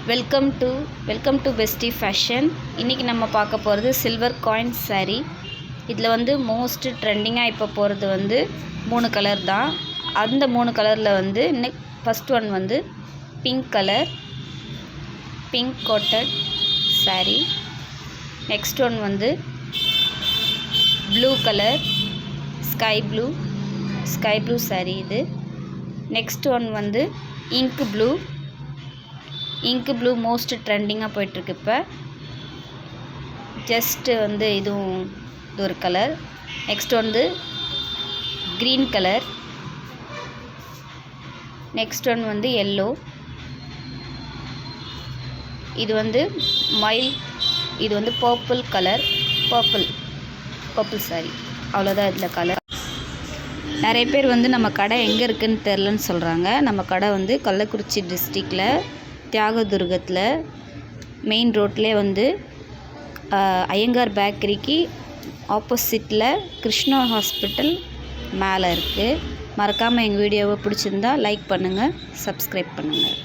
Welcome to bestie fashion. இன்றைக்கி நம்ம பார்க்க போகிறது சில்வர் காயின் saree. இதில் வந்து மோஸ்ட் ட்ரெண்டிங்காக இப்போ போகிறது வந்து 3 கலர் தான். அந்த 3 கலரில் வந்து ஃபஸ்ட் ஒன் வந்து pink colour, pink coated saree. Next one வந்து blue colour, sky blue saree இது. நெக்ஸ்ட் ஒன் வந்து இங்க் ப்ளூ மோஸ்ட் ட்ரெண்டிங்காக போயிட்டுருக்கு. இப்போ ஜஸ்ட்டு வந்து இது ஒரு கலர். நெக்ஸ்ட் வந்து க்ரீன் கலர். நெக்ஸ்ட் ஒன் வந்து எல்லோ. இது வந்து இது வந்து பர்பிள் கலர், பர்பிள் saree. அவ்வளோதான் இதில் கலர். நிறைய பேர் வந்து நம்ம கடை எங்கே இருக்குதுன்னு தெரிலன்னு சொல்கிறாங்க. நம்ம கடை வந்து கள்ளக்குறிச்சி டிஸ்ட்ரிக்டில் தியாகதுர்கத்தில் மெயின் ரோட்லேயே வந்து ஐயங்கார் பேக்கரிக்கு ஆப்போசிட்டில் கிருஷ்ணா ஹாஸ்பிட்டல் மேலே இருக்குது. மறக்காமல் எங்கள் வீடியோவை பிடிச்சிருந்தா லைக் பண்ணுங்கள், சப்ஸ்கிரைப் பண்ணுங்கள்.